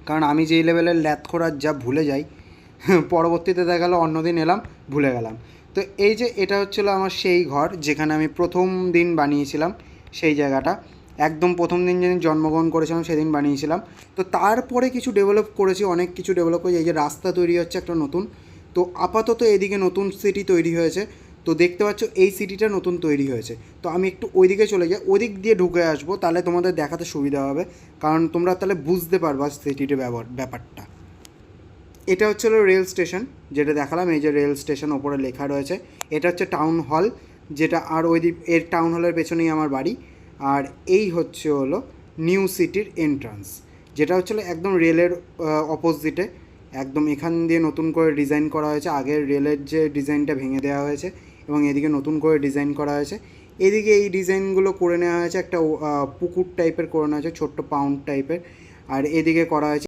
কারণ আমি যেই লেভেলের ল্যাথখোরার যা ভুলে যাই, পরবর্তীতে দেখা গেলো অন্যদিন এলাম ভুলে গেলাম। তো এই যে এটা হচ্ছিলো আমার সেই ঘর যেখানে আমি প্রথম দিন বানিয়েছিলাম, সেই জায়গাটা একদম প্রথম দিন যেদিন জন্মগ্রহণ করেছিলাম সেদিন বানিয়েছিলাম। তো তারপরে কিছু ডেভেলপ করেছি, অনেক কিছু ডেভেলপ করেছি। এই যে রাস্তা তৈরি হচ্ছে একটা নতুন, তো আপাতত এদিকে নতুন সিটি তৈরি হয়েছে। তো দেখতে পাচ্ছ এই সিটিটা নতুন তৈরি হয়েছে। তো আমি একটু ওইদিকে চলে যাই, ওদিক দিয়ে ঢুকে আসবো, তাহলে তোমাদের দেখাতে সুবিধা হবে, কারণ তোমরা তাহলে বুঝতে পারবা সিটির ব্যাপারটা। এটা হচ্ছে রেল স্টেশন, যেটা দেখালাম। এই যে রেল স্টেশন ওপরে লেখা রয়েছে। এটা হচ্ছে টাউন হল, যেটা আর ওই এর টাউন হলের পেছনেই আমার বাড়ি। আর এই হচ্ছে হলো নিউ সিটির এন্ট্রান্স, যেটা হচ্ছে একদম রেলের অপোজিটে। একদম এখান দিয়ে নতুন করে ডিজাইন করা হয়েছে, আগের রেলের যে ডিজাইনটা ভেঙে দেওয়া হয়েছে এবং এদিকে নতুন করে ডিজাইন করা হয়েছে। এদিকে এই ডিজাইনগুলো করে নেওয়া হয়েছে, একটা পুকুর টাইপের করে নেওয়া হয়েছে, ছোট্ট পাউন্ড টাইপের। আর এদিকে করা হয়েছে